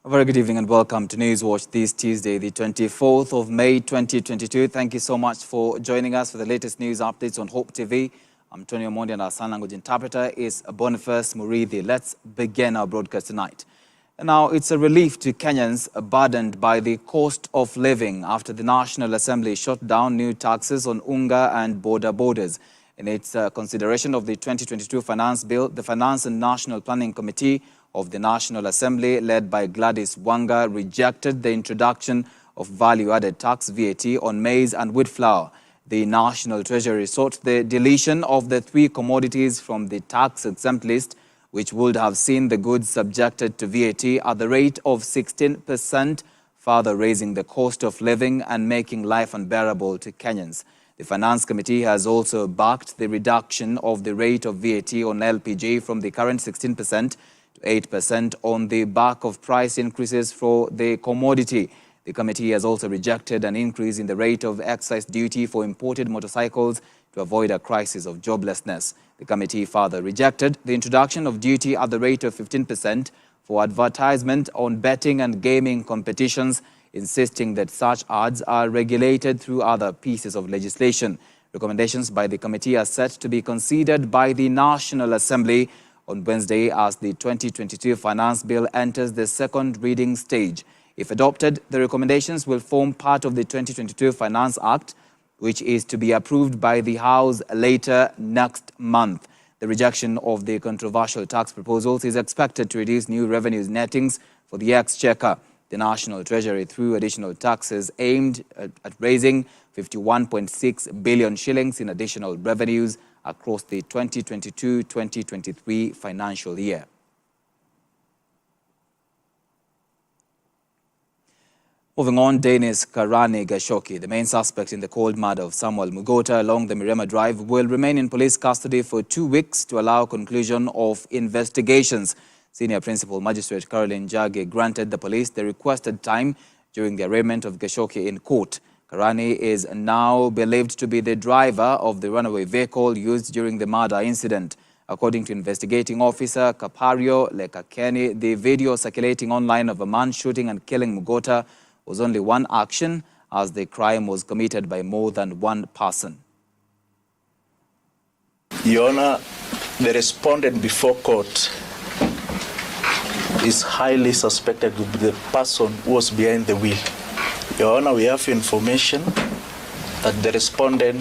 A very good evening and welcome to Newswatch this Tuesday, the 24th of May 2022. Thank you so much for joining us for the latest news updates on Hope TV. I'm Tony Omondi and our sign language interpreter is Boniface Murithi. Let's begin our broadcast tonight. And now it's a relief to Kenyans burdened by the cost of living after the National Assembly shot down new taxes on unga and borders. In its consideration of the 2022 Finance Bill, the Finance and National Planning Committee of the National Assembly, led by Gladys Wanga, rejected the introduction of value-added tax VAT on maize and wheat flour. The National Treasury sought the deletion of the three commodities from the tax-exempt list, which would have seen the goods subjected to VAT at the rate of 16%, further raising the cost of living and making life unbearable to Kenyans. The Finance Committee has also backed the reduction of the rate of VAT on LPG from the current 16% to 8% on the back of price increases for the commodity. The committee has also rejected an increase in the rate of excise duty for imported motorcycles to avoid a crisis of joblessness. The committee further rejected the introduction of duty at the rate of 15% for advertisement on betting and gaming competitions, insisting that such ads are regulated through other pieces of legislation. Recommendations by the committee are set to be considered by the National Assembly on Wednesday as the 2022 Finance Bill enters the second reading stage. If adopted, the recommendations will form part of the 2022 Finance Act, which is to be approved by the House later next month. The rejection of the controversial tax proposals is expected to reduce new revenues nettings for the Exchequer. The National Treasury, through additional taxes, aimed at raising 51.6 billion shillings in additional revenues across the 2022-2023 financial year. Moving on, Dennis Karani Gashoki, the main suspect in the cold murder of Samuel Mugota along the Mirema Drive, will remain in police custody for 2 weeks to allow conclusion of investigations. Senior Principal Magistrate Caroline Jage granted the police the requested time during the arraignment of Gashoki in court. Karani is now believed to be the driver of the runaway vehicle used during the murder incident. According to investigating officer Kapario Lekakeni, the video circulating online of a man shooting and killing Mugota was only one action, as the crime was committed by more than one person. Your Honor, the respondent before court is highly suspected to be the person who was behind the wheel. Your Honor, we have information that the respondent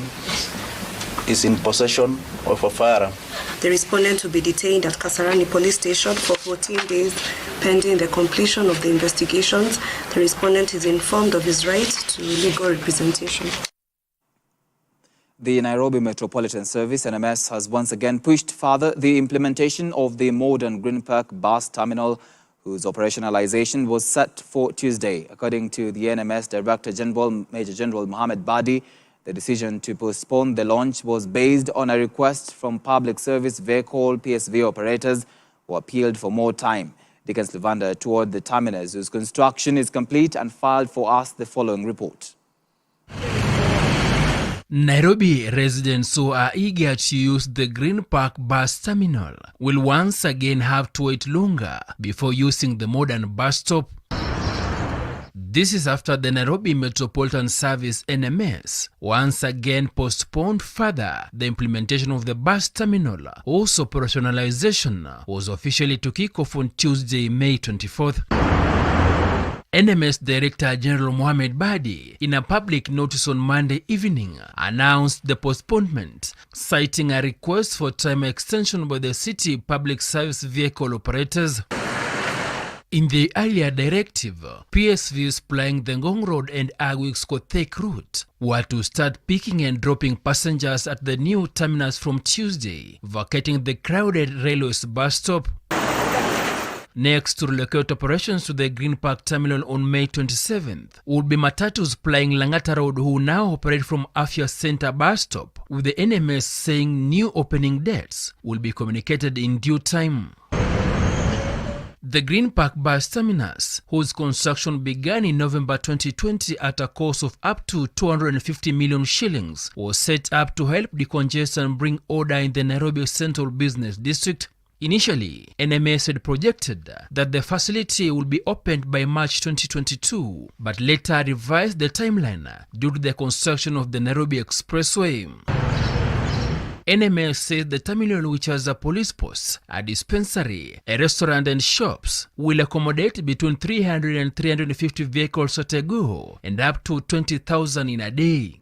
is in possession of a firearm. The respondent will be detained at Kasarani Police Station for 14 days pending the completion of the investigations. The respondent is informed of his right to legal representation. The Nairobi Metropolitan Service, NMS, has once again pushed further the implementation of the modern Green Park bus terminal, whose operationalization was set for Tuesday. According to the NMS Director General, Major General Mohammed Badi, the decision to postpone the launch was based on a request from public service vehicle PSV operators who appealed for more time. Dickens Levander toured the terminus, whose construction is complete, and filed for us the following report. Nairobi residents who are eager to use the Green Park bus terminal will once again have to wait longer before using the modern bus stop. This is after the Nairobi Metropolitan Service NMS once again postponed further the implementation of the bus terminal, whose operationalization was officially to kick off on Tuesday, May 24th. NMS Director General Mohammed Badi, in a public notice on Monday evening, announced the postponement, citing a request for time extension by the city public service vehicle operators. In the earlier directive, PSVs plying the Ngong Road and Agwix-Kothek route were to start picking and dropping passengers at the new terminus from Tuesday, vacating the crowded railways bus stop. Next to relocate operations to the Green Park terminal on May 27th would be Matatus plying Langata Road, who now operate from Afya Center bus stop, with the NMS saying new opening dates will be communicated in due time. The Green Park bus terminus, whose construction began in November 2020 at a cost of up to 250 million shillings, was set up to help decongest and bring order in the Nairobi Central Business District. Initially, NMS had projected that the facility would be opened by March 2022, but later revised the timeline due to the construction of the Nairobi Expressway. NMS says the terminal, which has a police post, a dispensary, a restaurant and shops, will accommodate between 300 and 350 vehicles at a go and up to 20,000 in a day.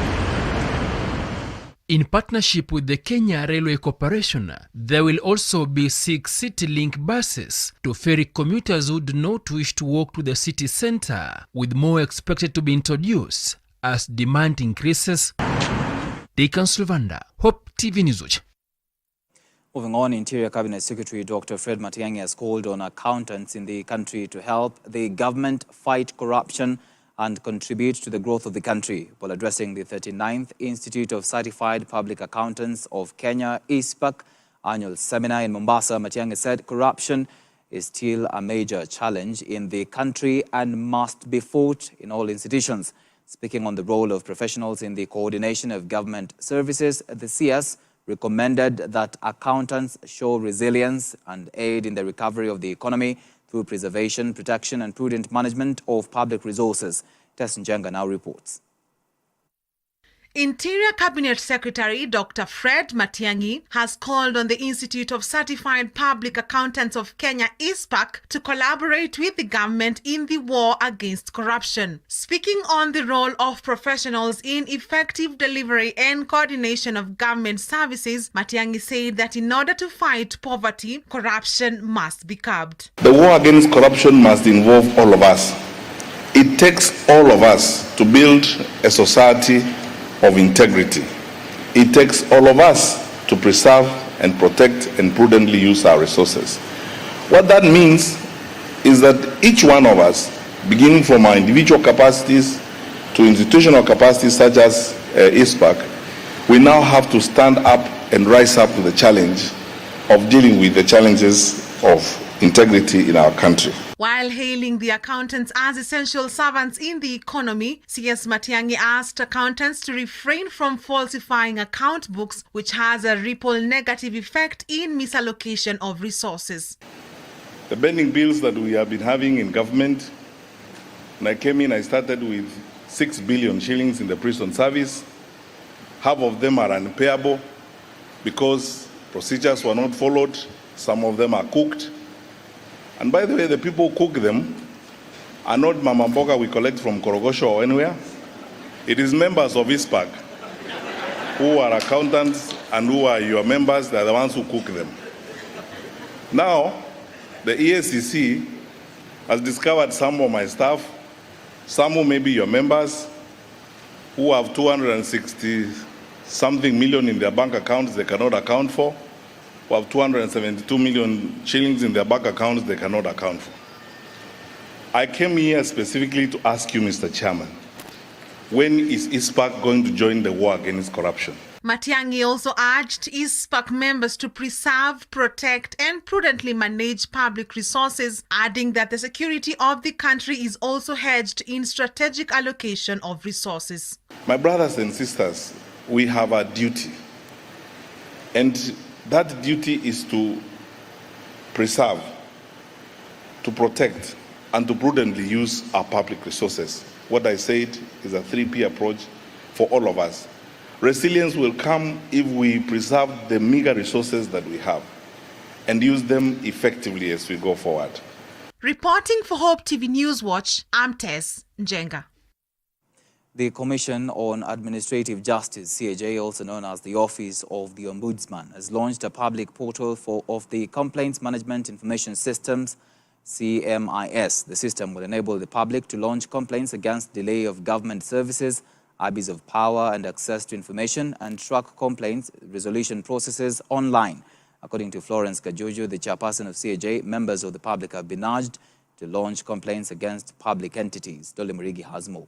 In partnership with the Kenya Railway Corporation, there will also be 6 city-link buses to ferry commuters who do not wish to walk to the city centre, with more expected to be introduced as demand increases. Deacon Sylvanda, Hope TV Newswatch. Moving on, Interior Cabinet Secretary Dr. Fred Matiang'i has called on accountants in the country to help the government fight corruption and contribute to the growth of the country. While addressing the 39th Institute of Certified Public Accountants of Kenya, ISPAC, annual seminar in Mombasa, Matiang'i said corruption is still a major challenge in the country and must be fought in all institutions. Speaking on the role of professionals in the coordination of government services, the CS recommended that accountants show resilience and aid in the recovery of the economy through preservation, protection and prudent management of public resources. Tess Njenga now reports. Interior Cabinet Secretary Dr. Fred Matiang'i has called on the Institute of Certified Public Accountants of Kenya, ISPAC, to collaborate with the government in the war against corruption. Speaking on the role of professionals in effective delivery and coordination of government services, Matiang'i said that in order to fight poverty, corruption must be curbed. The war against corruption must involve all of us. It takes all of us to build a society of integrity. It takes all of us to preserve and protect and prudently use our resources. What that means is that each one of us, beginning from our individual capacities to institutional capacities such as ISPAC, we now have to stand up and rise up to the challenge of dealing with the challenges of integrity in our country. While hailing the accountants as essential servants in the economy, CS Matiang'i asked accountants to refrain from falsifying account books, which has a ripple negative effect in misallocation of resources. The pending bills that we have been having in government, when I came in, I started with 6 billion shillings in the prison service. Half of them are unpayable because procedures were not followed. Some of them are cooked. And by the way, the people who cook them are not Mama Mboga we collect from Korogosho or anywhere. It is members of ISPAC who are accountants and who are your members. They are the ones who cook them. Now, the EACC has discovered some of my staff, some who may be your members, who have 260-something million in their bank accounts they cannot account for, who have 272 million shillings in their bank accounts they cannot account for. I came here specifically to ask you, Mr. Chairman, when is ISPAC going to join the war against corruption? Matiang'i also urged ISPAC members to preserve, protect and prudently manage public resources, adding that the security of the country is also hedged in strategic allocation of resources. My brothers and sisters, we have a duty, and that duty is to preserve, to protect, and to prudently use our public resources. What I said is a 3P approach for all of us. Resilience will come if we preserve the meager resources that we have and use them effectively as we go forward. Reporting for Hope TV Newswatch, I'm Tess Njenga. The Commission on Administrative Justice, CAJ, also known as the Office of the Ombudsman, has launched a public portal of the Complaints Management Information Systems, CMIS. The system will enable the public to launch complaints against delay of government services, abuse of power and access to information, and track complaints resolution processes online. According to Florence Kajuju, the chairperson of CAJ, members of the public have been urged to launch complaints against public entities. Dole Murigi has more.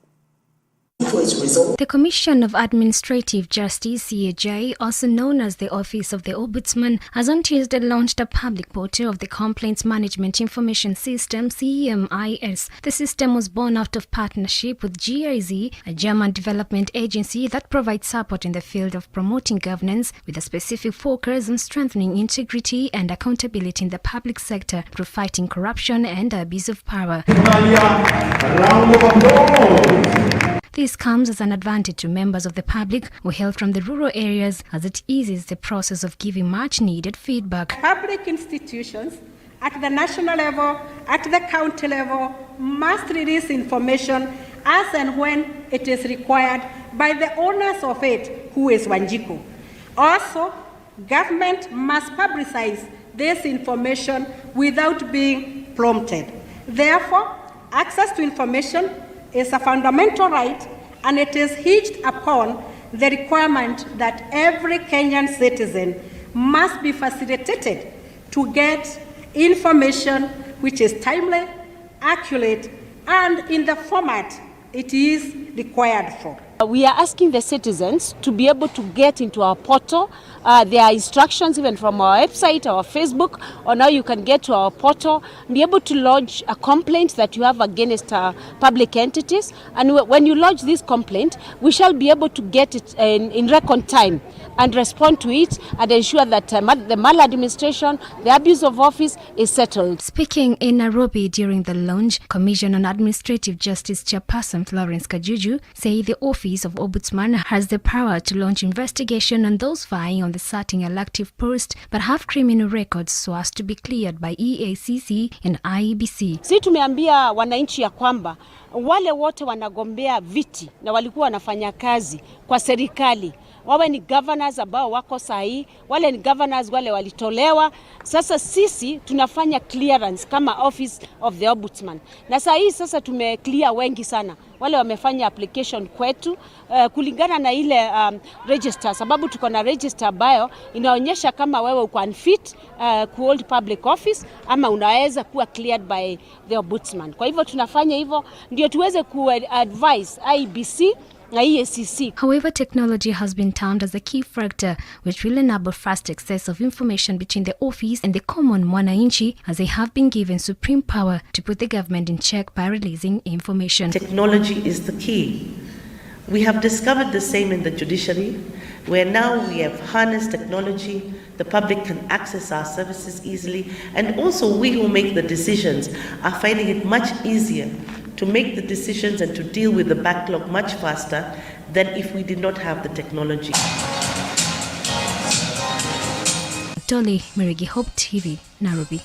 was resolved. The Commission of Administrative Justice, CAJ, also known as the Office of the Ombudsman, has on Tuesday launched a public portal of the Complaints Management Information System, CMIS. The system was born out of partnership with GIZ, a German development agency that provides support in the field of promoting governance with a specific focus on strengthening integrity and accountability in the public sector through fighting corruption and abuse of power. This comes as an advantage to members of the public who hail from the rural areas, as it eases the process of giving much-needed feedback. Public institutions at the national level, at the county level, must release information as and when it is required by the owners of it, who is Wanjiku. Also, government must publicize this information without being prompted. Therefore, access to information is a fundamental right, and it is hinged upon the requirement that every Kenyan citizen must be facilitated to get information which is timely, accurate, and in the format it is required for. We are asking the citizens to be able to get into our portal. There are instructions even from our website, our Facebook, or now you can get to our portal, be able to lodge a complaint that you have against public entities. And when you lodge this complaint, we shall be able to get it in record time and respond to it and ensure that the maladministration, the abuse of office is settled. Speaking in Nairobi during the launch, Commission on Administrative Justice Chairperson Florence Kajuju say the Office of Ombudsman has the power to launch investigation on those vying on the certain elective post but have criminal records so as to be cleared by EACC and IEBC. Si tumeambia wananchi ya kwamba wale wote wanagombea viti na walikuwa wanafanya kazi kwa serikali, wawe ni governors ambao wako sahi, wale ni governors wale walitolewa. Sasa sisi tunafanya clearance kama Office of the Ombudsman. Na sahi sasa tumeclear wengi sana. Wale wamefanya application kwetu kulingana na ile register, sababu tuko na register ambayo inaonyesha kama wewe uko unfit kuhold public office ama unaweza kuwa cleared by the Ombudsman. Kwa hivyo tunafanya hivyo ndio tuweze ku-advise IEBC. However, technology has been termed as a key factor which will enable fast access of information between the office and the common mwananchi, as they have been given supreme power to put the government in check by releasing information. Technology is the key. We have discovered the same in the judiciary, where now we have harnessed technology, the public can access our services easily, and also we who make the decisions are finding it much easier to make the decisions and to deal with the backlog much faster than if we did not have the technology. Dolly Merigi, Hope TV, Nairobi.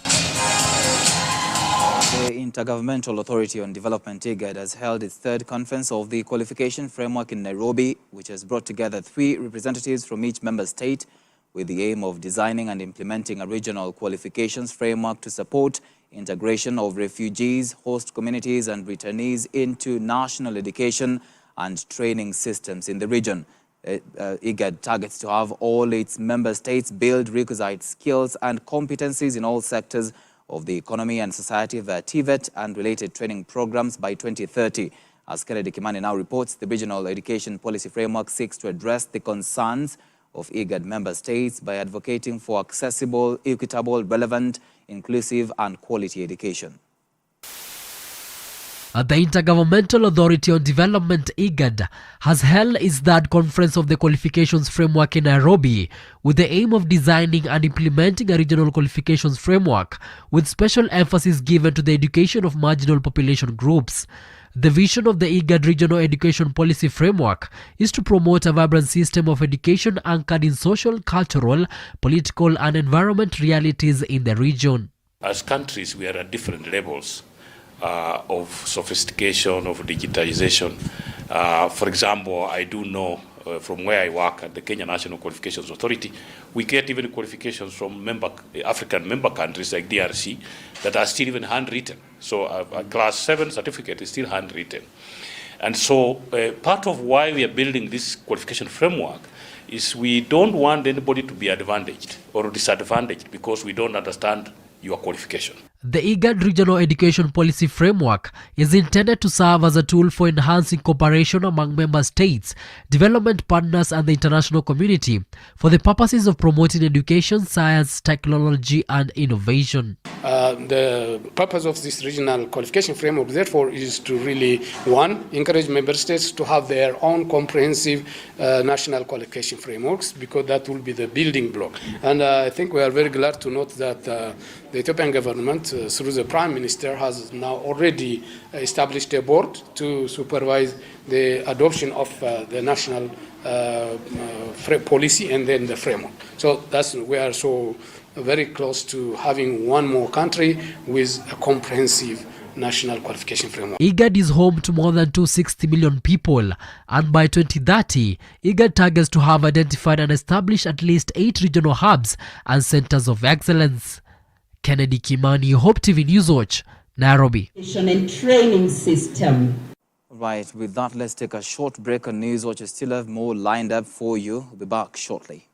The Intergovernmental Authority on Development, IGAD, has held its third conference of the qualification framework in Nairobi, which has brought together 3 representatives from each member state with the aim of designing and implementing a regional qualifications framework to support integration of refugees, host communities and returnees into national education and training systems in the region. IGAD targets to have all its member states build requisite skills and competencies in all sectors of the economy and society via TVET and related training programs by 2030. As Kennedy Kimani now reports, the regional education policy framework seeks to address the concerns of IGAD member states by advocating for accessible, equitable, relevant, inclusive and quality education. The Intergovernmental Authority on Development, IGAD, has held its third conference of the qualifications framework in Nairobi with the aim of designing and implementing a regional qualifications framework with special emphasis given to the education of marginal population groups. The vision of the IGAD Regional Education Policy Framework is to promote a vibrant system of education anchored in social, cultural, political and environment realities in the region. As countries, we are at different levels of sophistication, of digitization. For example, I do know from where I work at the Kenya National Qualifications Authority, we get even qualifications from African member countries like DRC that are still even handwritten. So a class 7 certificate is still handwritten. And so part of why we are building this qualification framework is we don't want anybody to be advantaged or disadvantaged because we don't understand your qualification. The IGAD Regional Education Policy Framework is intended to serve as a tool for enhancing cooperation among member states, development partners and the international community for the purposes of promoting education, science, technology and innovation. The purpose of this regional qualification framework, therefore, is to really, one, encourage member states to have their own comprehensive national qualification frameworks, because that will be the building block. And I think we are very glad to note that the Ethiopian government, through the Prime Minister, has now already established a board to supervise the adoption of the national policy and then the framework. So we are so very close to having one more country with a comprehensive national qualification framework. IGAD is home to more than 260 million people, and by 2030, IGAD targets to have identified and established at least 8 regional hubs and centers of excellence. Kennedy Kimani, Hope TV Newswatch, Nairobi. And training system. Right, with that, let's take a short break on Newswatch. We still have more lined up for you. We'll be back shortly.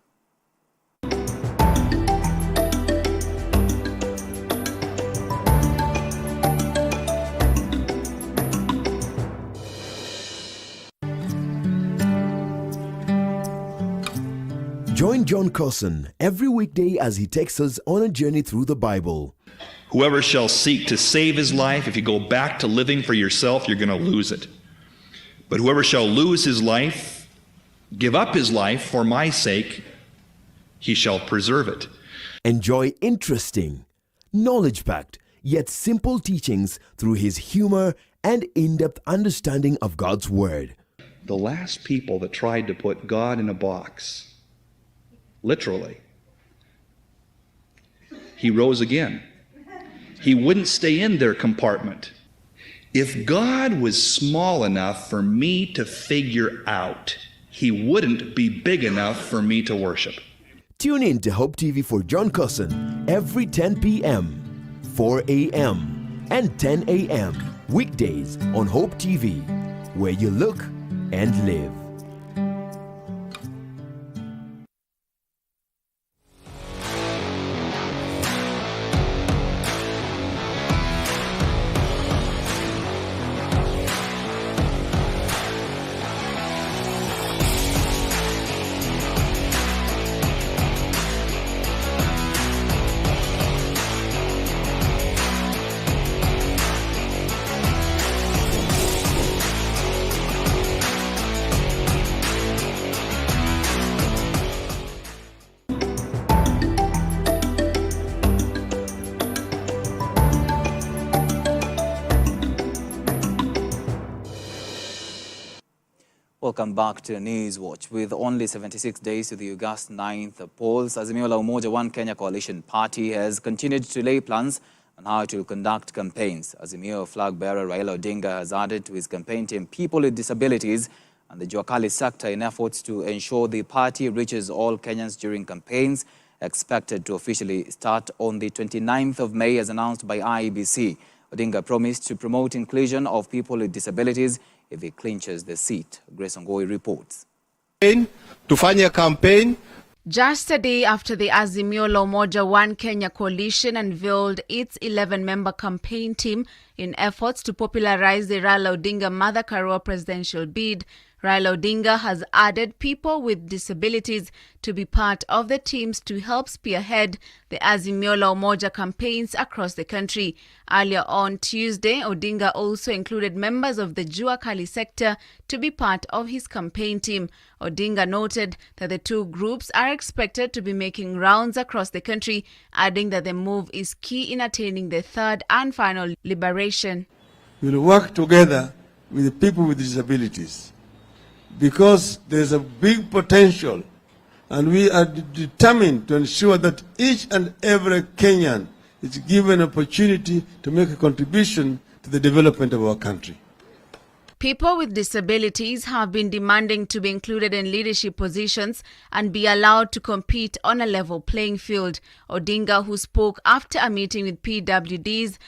Join John Carson every weekday as he takes us on a journey through the Bible. Whoever shall seek to save his life, if you go back to living for yourself, you're going to lose it. But whoever shall lose his life, give up his life for my sake, he shall preserve it. Enjoy interesting, knowledge-packed, yet simple teachings through his humor and in-depth understanding of God's Word. The last people that tried to put God in a box, literally, he rose again. He wouldn't stay in their compartment. If God was small enough for me to figure out, he wouldn't be big enough for me to worship. Tune in to Hope TV for John Carson every 10 p.m., 4 a.m., and 10 a.m. weekdays on Hope TV, where you look and live. Welcome back to Newswatch. With only 76 days to the August 9th polls, Azimio la Umoja One Kenya Coalition Party has continued to lay plans on how to conduct campaigns. Azimio flag bearer Raila Odinga has added to his campaign team people with disabilities and the Juakali sector in efforts to ensure the party reaches all Kenyans during campaigns, expected to officially start on the 29th of May as announced by IEBC. Odinga promised to promote inclusion of people with disabilities if he clinches the seat. Grace Ongoi reports. Tufanye campaign. Just a day after the Azimio la Umoja One Kenya Coalition unveiled its 11-member campaign team in efforts to popularize the Raila Odinga Mother Karua presidential bid, Raila Odinga has added people with disabilities to be part of the teams to help spearhead the Azimio la Umoja campaigns across the country. Earlier on Tuesday, Odinga also included members of the Juakali sector to be part of his campaign team. Odinga noted that the two groups are expected to be making rounds across the country, adding that the move is key in attaining the third and final liberation. We will work together with the people with disabilities, because there's a big potential, and we are determined to ensure that each and every Kenyan is given an opportunity to make a contribution to the development of our country. People with disabilities have been demanding to be included in leadership positions and be allowed to compete on a level playing field. Odinga, who spoke after a meeting with PWDs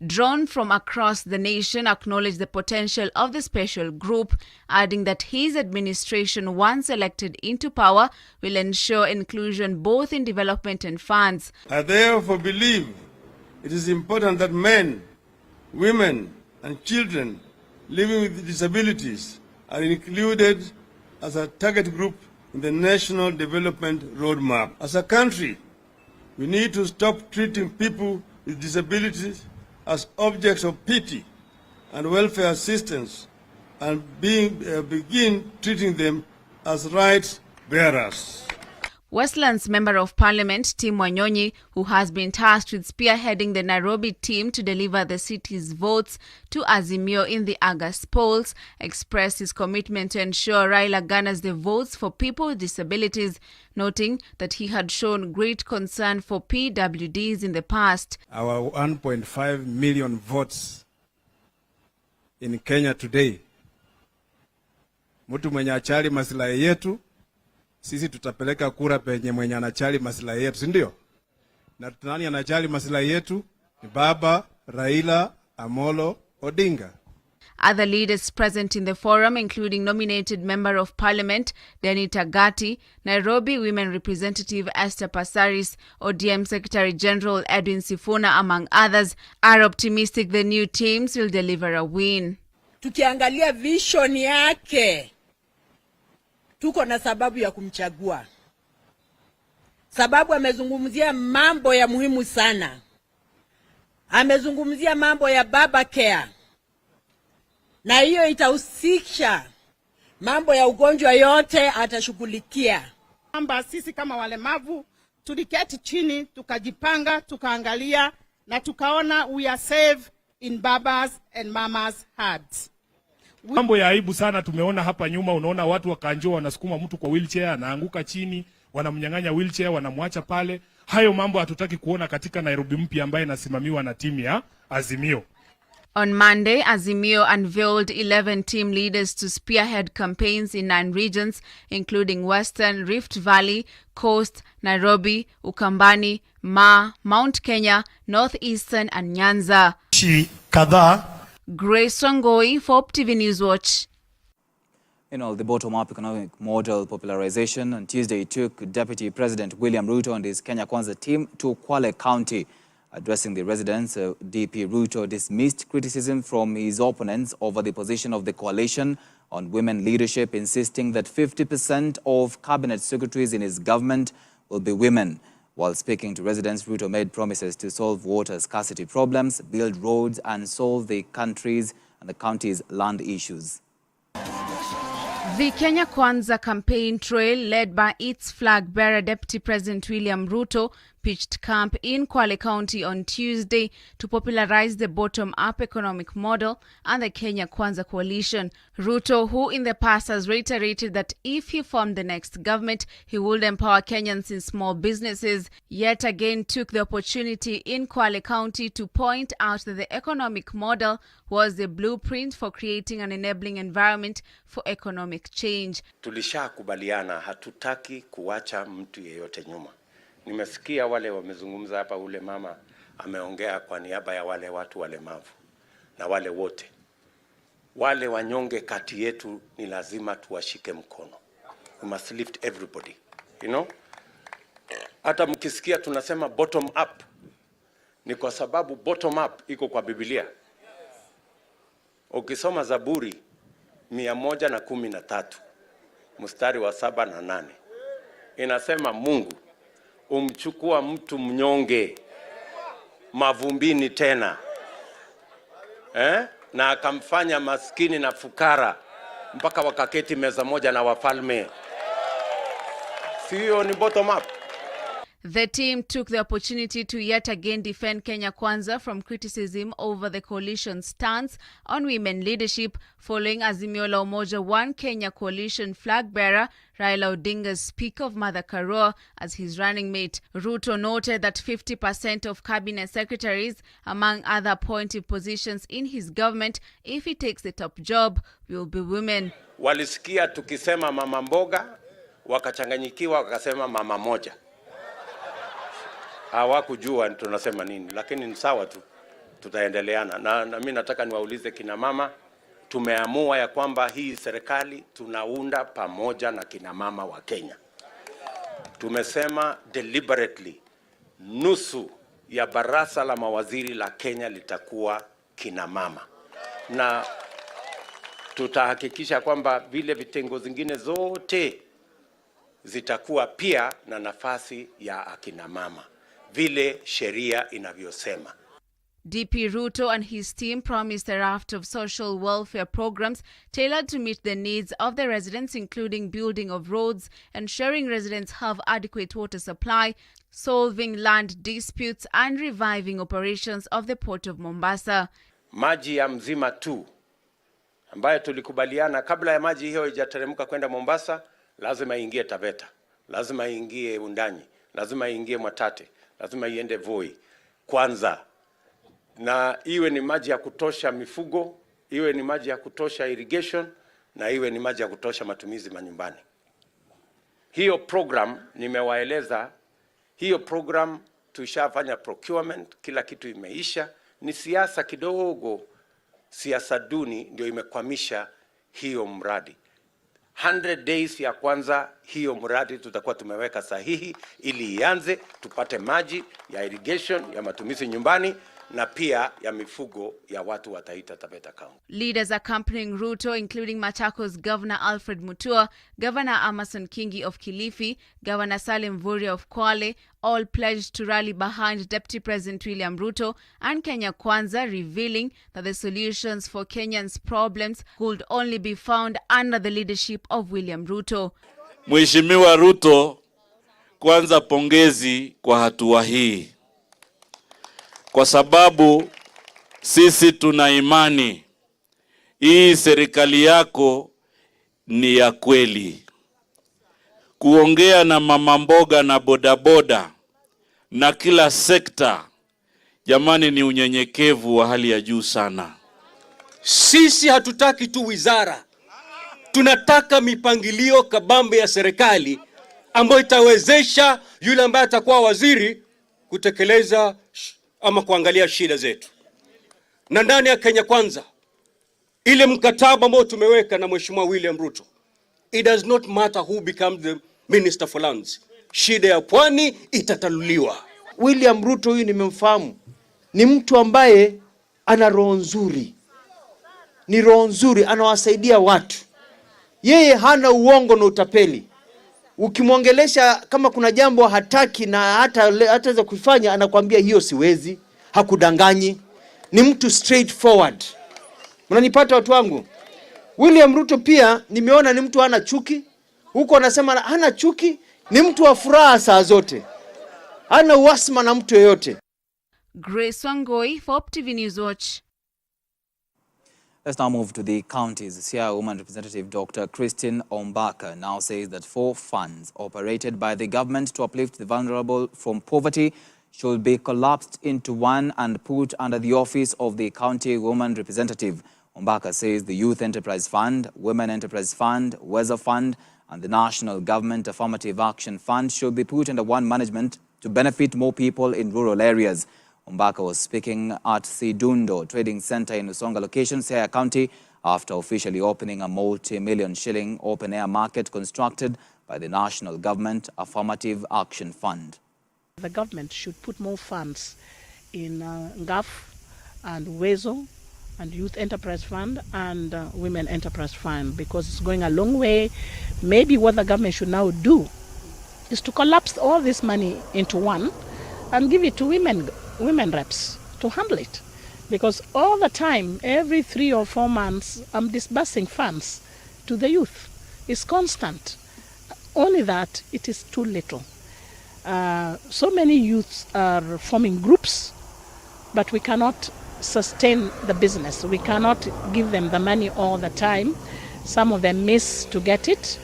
drawn from across the nation, acknowledged the potential of the special group, adding that his administration, once elected into power, will ensure inclusion both in development and funds. I therefore believe It is important that men, women, and children living with disabilities are included as a target group in the National Development Roadmap. As a country, we need to stop treating people with disabilities as objects of pity and welfare assistance and begin treating them as rights bearers. Westlands Member of Parliament Tim Wanyonyi, who has been tasked with spearheading the Nairobi team to deliver the city's votes to Azimio in the August polls, expressed his commitment to ensure Raila garners the votes for people with disabilities, noting that he had shown great concern for PWDs in the past. Our 1.5 million votes in Kenya today, mtu mwenye achali maslahi yetu, sisi tutapeleka kura penye mwenye anachali maslahi yetu, si ndio? Na nani anachali maslahi yetu? Ni Baba Raila Amolo Odinga. Other leaders present in the forum, including nominated Member of Parliament Denita Gati, Nairobi Women Representative Esther Passaris, ODM Secretary General Edwin Sifuna, among others, are optimistic the new teams will deliver a win. Tukiangalia vision yake, tuko na sababu ya kumchagua. Sababu amezungumzia mambo ya muhimu sana. Amezungumzia mambo ya baba care. Na hiyo itahusisha mambo ya ugonjwa yote atashughulikia. Kwamba sisi kama walemavu tuliketi chini, tukajipanga, tukaangalia na tukaona we are safe in babas and mamas hearts. Mambo ya aibu sana tumeona hapa nyuma, unaona watu wakanjua wanasukuma mtu kwa wheelchair, anaanguka chini, wanamnyang'anya wheelchair, wanamwacha pale. Hayo mambo hatutaki kuona katika Nairobi mpya ambaye inasimamiwa na timu ya Azimio. On Monday, Azimio unveiled 11 team leaders to spearhead campaigns in 9 regions, including Western, Rift Valley, Coast, Nairobi, Ukambani, Mount Kenya, Northeastern, and Nyanza. Grace Wangoi for Hope TV Newswatch. The bottom-up economic model popularization on Tuesday took Deputy President William Ruto and his Kenya Kwanza team to Kwale County. Addressing the residents, DP Ruto dismissed criticism from his opponents over the position of the coalition on women leadership, insisting that 50% of cabinet secretaries in his government will be women. While speaking to residents, Ruto made promises to solve water scarcity problems, build roads, and solve the country's and the county's land issues. The Kenya Kwanza campaign trail, led by its flag bearer Deputy President William Ruto, pitched camp in Kwale County on Tuesday to popularize the bottom-up economic model and the Kenya Kwanza coalition. Ruto, who in the past has reiterated that if he formed the next government, he would empower Kenyans in small businesses, yet again took the opportunity in Kwale County to point out that the economic model was the blueprint for creating an enabling environment for economic change. Tulishakubaliana hatutaki kuacha mtu yeyote nyuma. Nimesikia wale wamezungumza hapa, ule mama ameongea kwa niaba ya wale watu walemavu na wale wote. Wale wanyonge kati yetu ni lazima tuwashike mkono. We must lift everybody. Hata mkisikia tunasema bottom up, ni kwa sababu bottom up iko kwa Biblia. Ukisoma Zaburi 113 mstari wa 7 na 8 inasema Mungu umchukua mtu mnyonge mavumbini tena, na akamfanya maskini na fukara mpaka wakaketi meza moja na wafalme. Sio ni bottom up? The team took the opportunity to yet again defend Kenya Kwanza from criticism over the coalition's stance on women leadership following Azimio la Umoja One Kenya coalition flag bearer Raila Odinga's speak of Martha Karua as his running mate. Ruto noted that 50% of cabinet secretaries, among other appointed positions in his government, if he takes the top job, will be women. Walisikia tukisema mama mboga, wakachanganyikiwa wakasema mama moja. Hawakujua tunasema nini, lakini ni sawa tu, tutaendeleana. Na mimi nataka niwaulize kina mama, tumeamua ya kwamba hii serikali tunaunda pamoja na kina mama wa Kenya. Tumesema deliberately nusu ya baraza la mawaziri la Kenya litakuwa kina mama, na tutahakikisha kwamba vile vitengo zingine zote zitakuwa pia na nafasi ya akina mama vile sheria inavyosema. DP Ruto and his team promised a raft of social welfare programs tailored to meet the needs of the residents, including building of roads, ensuring residents have adequate water supply, solving land disputes, and reviving operations of the Port of Mombasa. Maji ya Mzima tu ambayo tulikubaliana kabla ya maji hiyo ijateremka kwenda Mombasa, lazima iingie Taveta, lazima iingie Undanyi, lazima iingie Mwatate, lazima iende Voi kwanza, na iwe ni maji ya kutosha mifugo, iwe ni maji ya kutosha irrigation, na iwe ni maji ya kutosha matumizi manyumbani. Hiyo program nimewaeleza, hiyo program tushafanya procurement, kila kitu imeisha. Ni siasa kidogo, siasa duni ndio imekwamisha hiyo mradi. 100 days ya kwanza hiyo mradi tutakuwa tumeweka sahihi ili ianze, tupate maji ya irrigation, ya matumizi nyumbani, na pia ya mifugo ya watu wa Taita Taveta County. Leaders accompanying Ruto, including Machakos Governor Alfred Mutua, Governor Amason Kingi of Kilifi, Governor Salim Vuria of Kwale, all pledged to rally behind Deputy President William Ruto and Kenya Kwanza, revealing that the solutions for Kenyans' problems could only be found under the leadership of William Ruto. Mheshimiwa Ruto, kwanza pongezi kwa hatua hii, kwa sababu sisi tuna imani hii serikali yako ni ya kweli. Kuongea na mama mboga na bodaboda na kila sekta, jamani, ni unyenyekevu wa hali ya juu sana. Sisi hatutaki tu wizara, tunataka mipangilio kabambe ya serikali ambayo itawezesha yule ambaye atakuwa waziri kutekeleza ama kuangalia shida zetu. Na ndani ya Kenya Kwanza, ile mkataba ambao tumeweka na Mheshimiwa William Ruto, it does not matter who becomes the Minister for Lands. Shida ya pwani itataluliwa. William Ruto huyu nimemfahamu. Ni mtu ambaye ana roho nzuri. Ni roho nzuri, anawasaidia watu. Yeye hana uongo na utapeli. Ukimwongelesha kama kuna jambo hataki na hataweza kufanya, anakuambia hiyo siwezi, hakudanganyi. Ni mtu straightforward. Mnanipata watu wangu? William Ruto pia nimeona ni mtu hana chuki. Huko anasema hana chuki, ni mtu wa furaha saa zote. Hana uasma na mtu yeyote. Grace Wangoi for OpTV Newswatch. Let's now move to the counties. Siaya Woman Representative Dr. Christine Ombaka now says that 4 funds operated by the government to uplift the vulnerable from poverty should be collapsed into one and put under the office of the County Woman Representative. Ombaka says the Youth Enterprise Fund, Women Enterprise Fund, Weather Fund, and the National Government Affirmative Action Fund should be put under one management to benefit more people in rural areas. Ombaka was speaking at Sidundo Trading Center in Usonga location, Siaya County, after officially opening a multi-million shilling open-air market constructed by the National Government Affirmative Action Fund. The government should put more funds in GAF and WEZO and Youth Enterprise Fund and Women Enterprise Fund, because it's going a long way. Maybe what the government should now do is to collapse all this money into one and give it to women reps to handle it. Because all the time, every 3 or 4 months, I'm disbursing funds to the youth. It's constant. Only that it is too little. So many youths are forming groups, but we cannot sustain the business. We cannot give them the money all the time. Some of them miss to get it.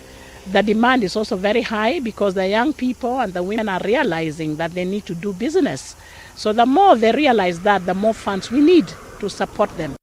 The demand is also very high because the young people and the women are realizing that they need to do business. So the more they realize that, the more funds we need to support them.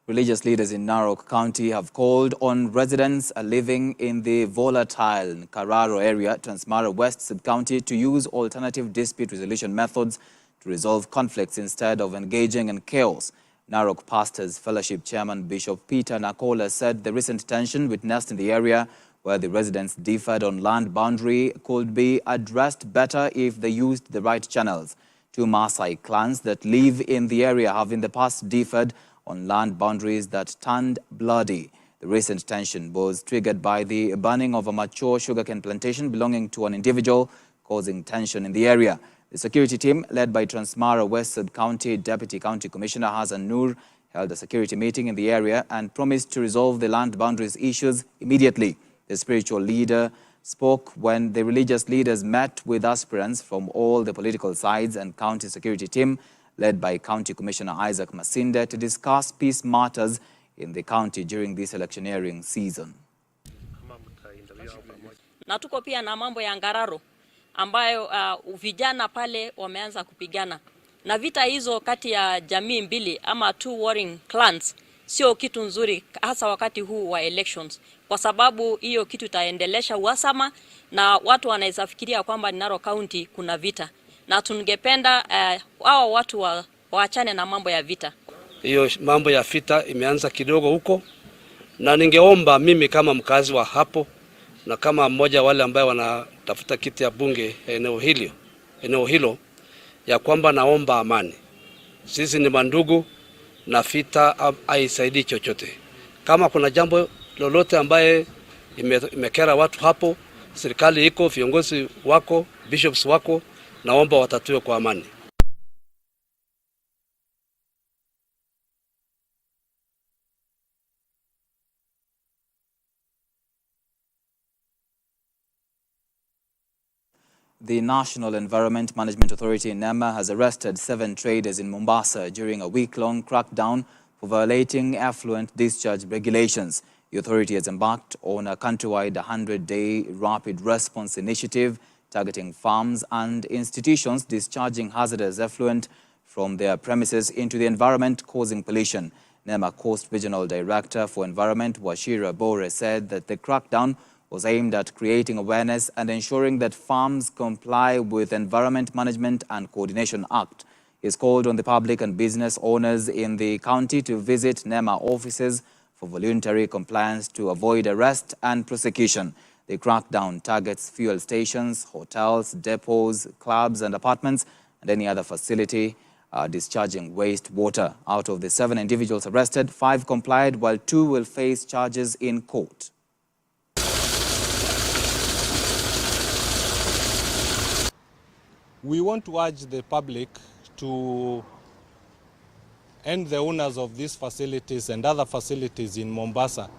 Religious leaders in Narok County have called on residents living in the volatile Kararo area, Transmara West Sub-County, to use alternative dispute resolution methods to resolve conflicts instead of engaging in chaos. Narok Pastors Fellowship Chairman Bishop Peter Nakola said the recent tension witnessed in the area where the residents differed on land boundary could be addressed better if they used the right channels. Two Maasai clans that live in the area have in the past differed on land boundaries that turned bloody. The recent tension was triggered by the burning of a mature sugarcane plantation belonging to an individual, causing tension in the area. The security team, led by Transmara West Sub-County Deputy County Commissioner Hassan Noor, held a security meeting in the area and promised to resolve the land boundaries issues immediately. The spiritual leader spoke when the religious leaders met with aspirants from all the political sides and county security team, led by County Commissioner Isaac Masinde, to discuss peace matters in the county during this electioneering season. Na tuko pia na mambo ya Ngararo ambayo vijana pale wameanza kupigana. Na vita hizo kati ya jamii mbili ama two warring clans sio kitu nzuri, hasa wakati huu wa elections, kwa sababu hiyo kitu itaendelesha uhasama na watu wanaweza fikiria kwamba Narok County kuna vita, na tungependa hao watu waachane na mambo ya vita. Hiyo mambo ya vita imeanza kidogo huko, na ningeomba mimi kama mkazi wa hapo na kama mmoja wale ambao wanatafuta kiti ya bunge eneo hilo ya kwamba naomba amani. Sisi ni mandugu na vita haisaidii chochote. Kama kuna jambo lolote ambaye imekera watu hapo, serikali iko, viongozi wako, bishops wako, naomba watatue kwa amani. The National Environment Management Authority in NEMA has arrested 7 traders in Mombasa during a week-long crackdown for violating effluent discharge regulations. The authority has embarked on a countrywide 100-day rapid response initiative targeting farms and institutions discharging hazardous effluent from their premises into the environment, causing pollution. NEMA Coast Regional Director for Environment, Washira Bore, said that the crackdown was aimed at creating awareness and ensuring that farms comply with Environment Management and Coordination Act. He has called on the public and business owners in the county to visit NEMA offices for voluntary compliance to avoid arrest and prosecution. The crackdown targets fuel stations, hotels, depots, clubs and apartments, and any other facility discharging wastewater. Out of the 7 individuals arrested, 5 complied, while 2 will face charges in court. We want to urge the public to and the owners of these facilities and other facilities in Mombasa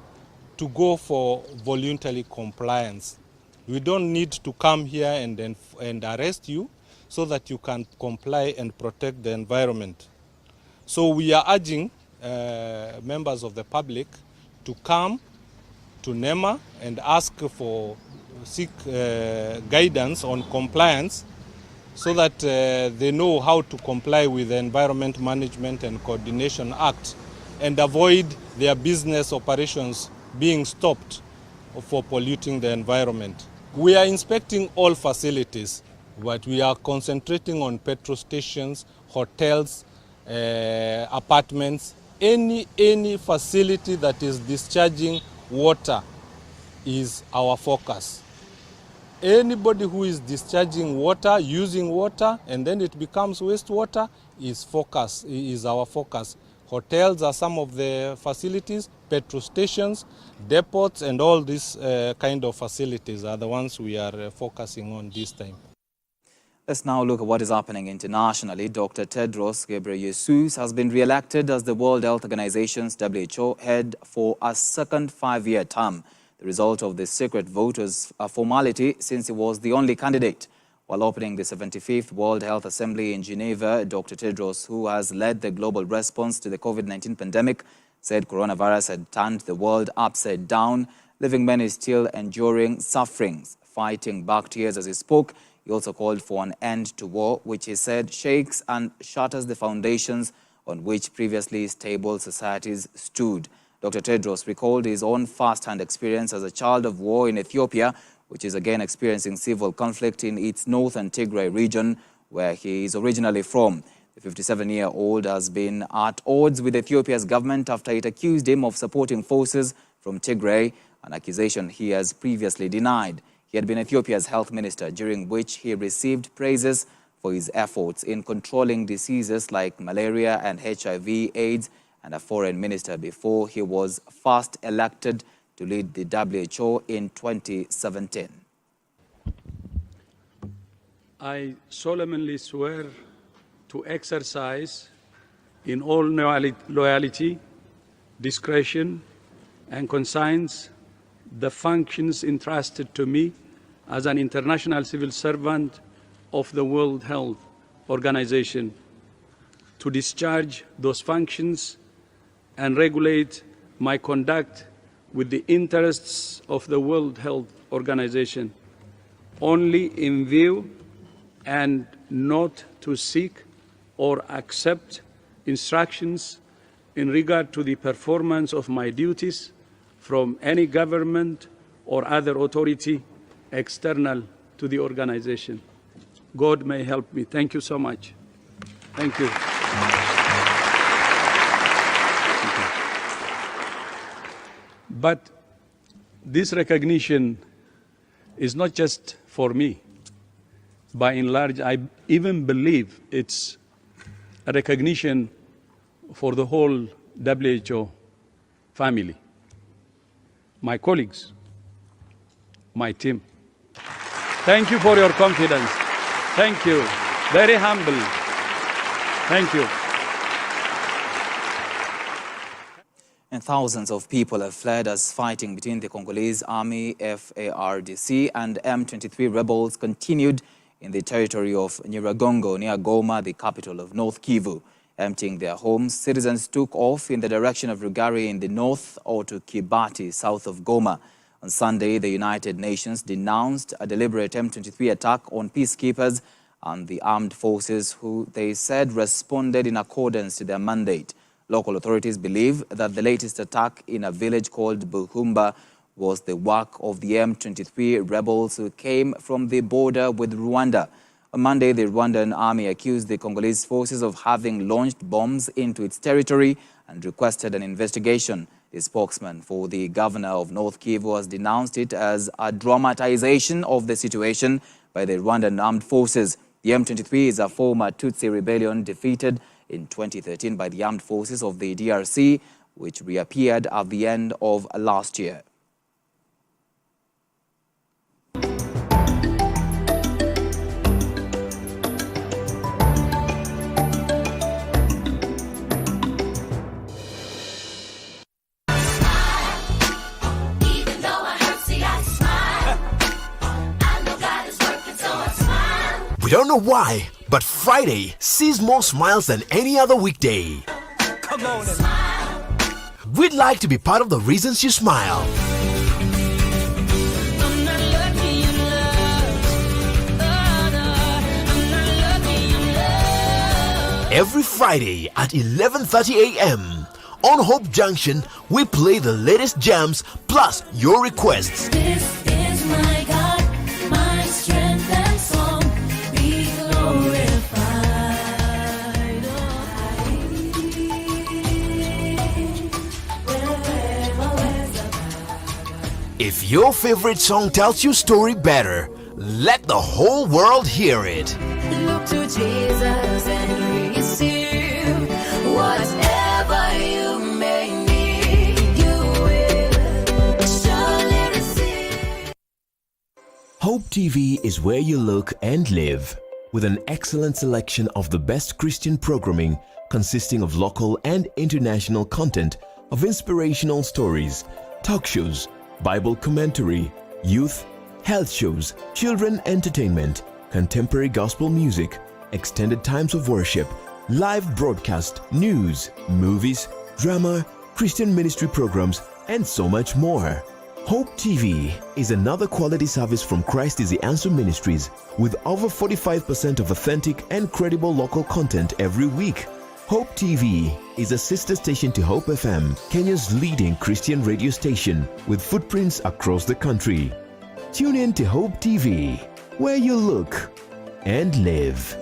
to go for voluntary compliance. We don't need to come here and arrest you so that you can comply and protect the environment. So we are urging members of the public to come to NEMA and seek guidance on compliance, so that they know how to comply with the Environment Management and Coordination Act and avoid their business operations being stopped for polluting the environment. We are inspecting all facilities, but we are concentrating on petrol stations, hotels, apartments, any facility that is discharging water is our focus. Anybody who is discharging water, using water, and then it becomes wastewater is our focus. Hotels are some of the facilities, petrol stations, depots, and all these kind of facilities are the ones we are focusing on this time. Let's now look at what is happening internationally. Dr. Tedros Ghebreyesus has been re-elected as the World Health Organization's WHO head for a second 5-year term. The result of the secret vote was a formality since he was the only candidate. While opening the 75th World Health Assembly in Geneva, Dr. Tedros, who has led the global response to the COVID-19 pandemic, said coronavirus had turned the world upside down, leaving many still enduring sufferings. Fighting back tears as he spoke, he also called for an end to war, which he said shakes and shatters the foundations on which previously stable societies stood. Dr. Tedros recalled his own first-hand experience as a child of war in Ethiopia, which is again experiencing civil conflict in its northern Tigray region, where he is originally from. The 57-year-old has been at odds with Ethiopia's government after it accused him of supporting forces from Tigray an accusation he has previously denied. He had been Ethiopia's health minister, during which he received praises for his efforts in controlling diseases like malaria and HIV/AIDS, and a foreign minister before he was first elected to lead the WHO in 2017. I solemnly swear to exercise in all loyalty, discretion, and conscience the functions entrusted to me as an international civil servant of the World Health Organization, to discharge those functions and regulate my conduct with the interests of the World Health Organization, only in view and not to seek or accept instructions in regard to the performance of my duties from any government or other authority external to the organization. God may help me. Thank you so much. Thank you. But this recognition is not just for me. By and large, I even believe it's a recognition for the whole WHO family, my colleagues, my team. Thank you for your confidence. Thank you. Very humble. Thank you. And thousands of people have fled as fighting between the Congolese Army, FARDC, and M23 rebels continued in the territory of Nyiragongo, near Goma, the capital of North Kivu. Emptying their homes, citizens took off in the direction of Rugari in the north or to Kibati, south of Goma. On Sunday, the United Nations denounced a deliberate M23 attack on peacekeepers and the armed forces who they said responded in accordance to their mandate. Local authorities believe that the latest attack in a village called Buhumba was the work of the M23 rebels who came from the border with Rwanda. On Monday, the Rwandan army accused the Congolese forces of having launched bombs into its territory and requested an investigation. The spokesman for the governor of North Kivu has denounced it as a dramatization of the situation by the Rwandan armed forces. The M23 is a former Tutsi rebellion defeated in 2013 by the armed forces of the DRC, which reappeared at the end of last year. We don't know why, but Friday sees more smiles than any other weekday. Come on. We'd like to be part of the reasons you smile. Every Friday at 11:30 a.m. on Hope Junction, we play the latest jams plus your requests. This is my God, my strength and song. Be glorified. If your favorite song tells your story better, let the whole world hear it. Look to Jesus and receive whatever you may need. You will surely receive. Hope TV is where you look and live, with an excellent selection of the best Christian programming consisting of local and international content, of inspirational stories, talk shows, Bible commentary, youth, health shows, children entertainment, contemporary gospel music, extended times of worship, live broadcast, news, movies, drama, Christian ministry programs, and so much more. Hope TV is another quality service from Christ is the Answer Ministries, with over 45% of authentic and credible local content every week. Hope TV is a sister station to Hope FM, Kenya's leading Christian radio station, with footprints across the country. Tune in to Hope TV, where you look and live.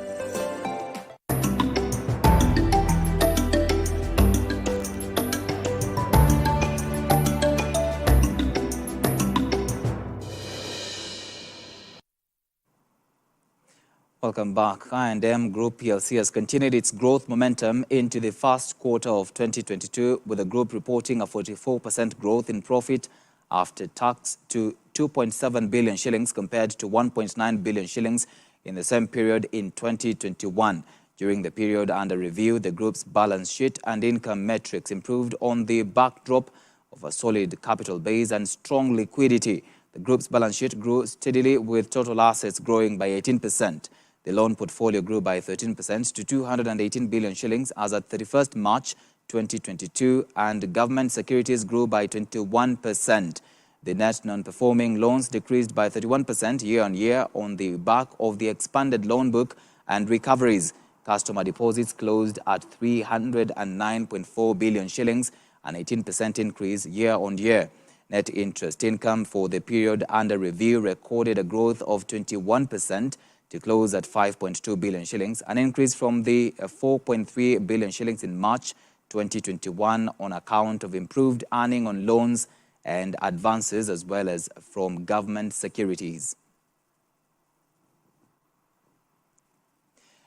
Welcome back. I&M Group PLC has continued its growth momentum into the first quarter of 2022, with the group reporting a 44% growth in profit after tax to 2.7 billion shillings compared to 1.9 billion shillings in the same period in 2021. During the period under review, the group's balance sheet and income metrics improved on the backdrop of a solid capital base and strong liquidity. The group's balance sheet grew steadily, with total assets growing by 18%. The loan portfolio grew by 13% to 218 billion shillings as at 31st March 2022, and government securities grew by 21%. The net non-performing loans decreased by 31% year-on-year on the back of the expanded loan book and recoveries. Customer deposits closed at 309.4 billion shillings, an 18% increase year-on-year. Net interest income for the period under review recorded a growth of 21% to close at 5.2 billion shillings, an increase from the 4.3 billion shillings in March 2021 on account of improved earning on loans and advances, as well as from government securities.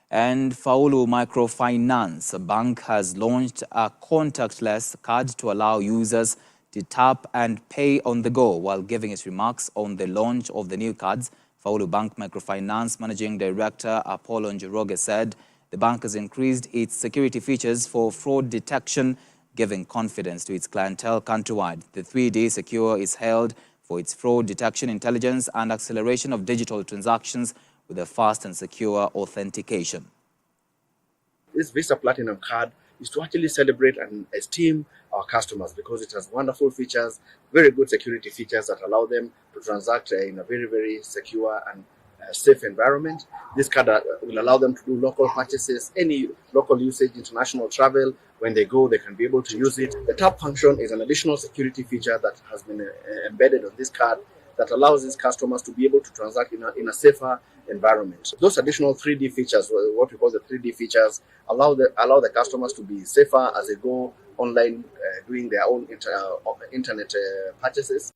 And Faulu Microfinance, a bank, has launched a contactless card to allow users to tap and pay on the go. While giving his remarks on the launch of the new cards, Faulu Bank Microfinance Managing Director Apollo Njoroge said the bank has increased its security features for fraud detection, giving confidence to its clientele countrywide. The 3D Secure is held for its fraud detection, intelligence, and acceleration of digital transactions with a fast and secure authentication. This Visa Platinum card is to actually celebrate and esteem our customers because it has wonderful features, very good security features that allow them to transact in a very, very secure and safe environment. This card will allow them to do local purchases, any local usage, international travel. When they go, they can be able to use it. The tap function is an additional security feature that has been embedded on this card that allows these customers to be able to transact in a safer environment. Those additional 3D features, what we call the 3D features, allow the customers to be safer as they go online doing their own internet purchases.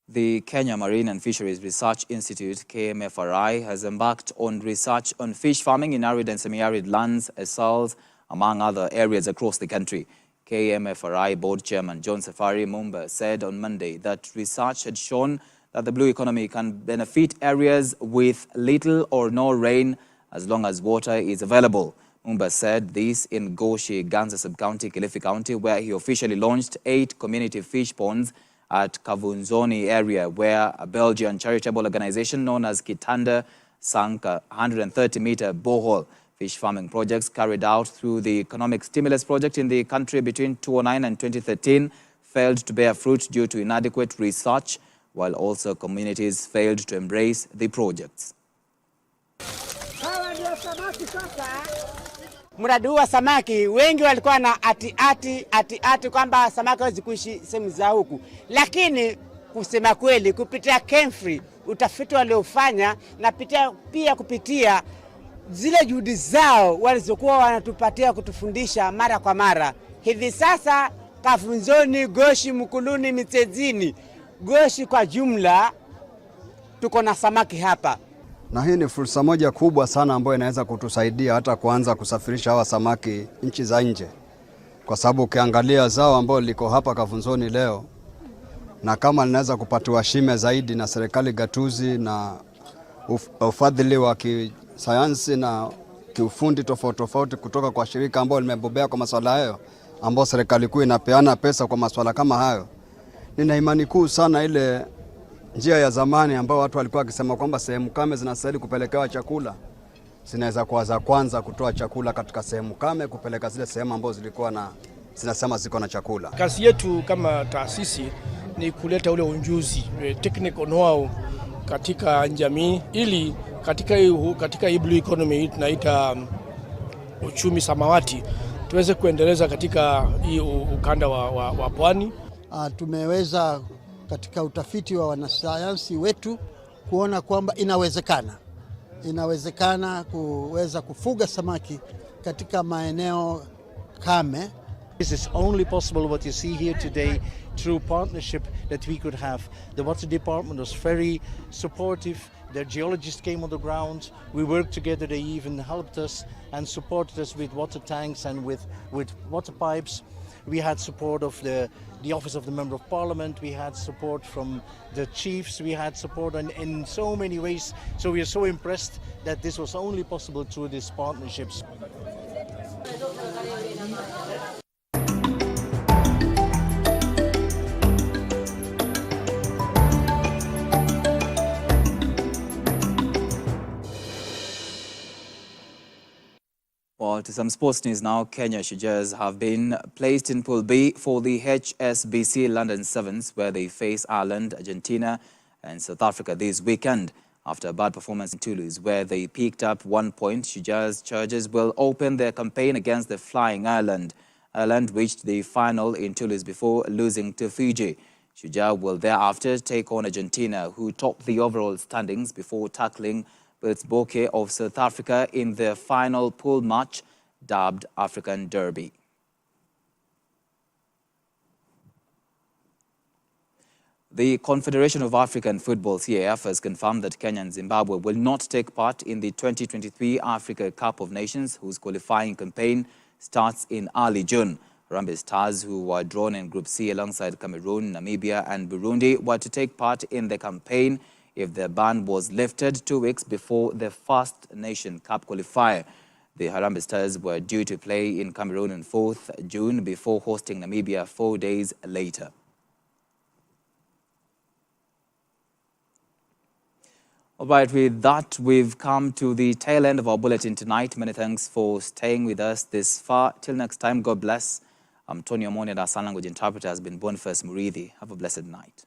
The Kenya Marine and Fisheries Research Institute, KMFRI, has embarked on research on fish farming in arid and semi-arid lands, soils, among other areas across the country. KMFRI Board Chairman John Safari Mumba said on Monday that research had shown that the blue economy can benefit areas with little or no rain as long as water is available. Mumba said this in Goshi, Ganza Sub-County, Kilifi County, where he officially launched 8 community fish ponds at Kavunzoni area, where a Belgian charitable organization known as Kitanda sank a 130-meter borehole. Fish farming projects carried out through the Economic Stimulus Project in the country between 2009 and 2013 failed to bear fruit due to inadequate research, while also communities failed to embrace the projects. Mradi huu wa samaki wengi walikuwa na ati kwamba samaki hawezi kuishi sehemu za huku, lakini kusema kweli kupitia Kemfree utafiti waliofanya na pia kupitia zile juhudi zao walizokuwa wanatupatia kutufundisha mara kwa mara, hivi sasa Kavunzoni, Goshi, Mkuluni, Mitsezini, Goshi kwa jumla tuko na samaki hapa. Na hii ni fursa moja kubwa sana ambayo inaweza kutusaidia hata kuanza kusafirisha hawa samaki nchi za nje. Kwa sababu ukiangalia zao ambao liko hapa Kavunzoni leo, na kama linaweza kupatiwa shime zaidi na serikali gatuzi na ufadhili wa kisayansi na kiufundi tofauti kutoka kwa shirika ambao limebobea kwa masuala hayo, ambao serikali kuu inapeana pesa kwa masuala kama hayo, nina imani kuu sana ile njia ya zamani ambao watu walikuwa wakisema kwamba sehemu kame zinastahili kupelekewa chakula, zinaweza kuwa za kwanza kutoa chakula katika sehemu kame kupeleka zile sehemu ambazo zilikuwa na zinasema ziko na chakula. Kazi yetu kama taasisi ni kuleta ule unjuzi, technical know-how katika jamii, ili katika hii blue economy tunaita uchumi samawati tuweze kuendeleza katika hii ukanda wa pwani. Tumeweza katika utafiti wa wanasayansi wetu kuona kwamba inawezekana kuweza kufuga samaki katika maeneo kame This is only possible what you see here today through partnership that we could have. The water department was very supportive. Their geologists came on the ground. We worked together. They even helped us and supported us with water tanks and with water pipes. We had support of the Office of the Member of Parliament. We had support from the chiefs. We had support in so many ways. So we are so impressed that this was only possible through these partnerships. Well, to some sports news now, Kenya Shujaas have been placed in Pool B for the HSBC London Sevens, where they face Ireland, Argentina and South Africa this weekend. After a bad performance in Toulouse, where they picked up 1 point, Shujaas Chargers will open their campaign against the Flying Ireland. Ireland reached the final in Toulouse before losing to Fiji. Shujaas will thereafter take on Argentina, who topped the overall standings before tackling Botswana of South Africa in their final pool match, dubbed African Derby. The Confederation of African Football, CAF, has confirmed that Kenya and Zimbabwe will not take part in the 2023 Africa Cup of Nations, whose qualifying campaign starts in early June. Harambee Stars, who were drawn in Group C alongside Cameroon, Namibia and Burundi, were to take part in the campaign if their ban was lifted 2 weeks before the First Nation Cup qualifier. The Harambee Stars were due to play in Cameroon on 4th June before hosting Namibia 4 days later. All right, with that, we've come to the tail end of our bulletin tonight. Many thanks for staying with us this far. Till next time, God bless. I'm Tony Omoni, and our sign language interpreter has been Boniface Murithi. Have a blessed night.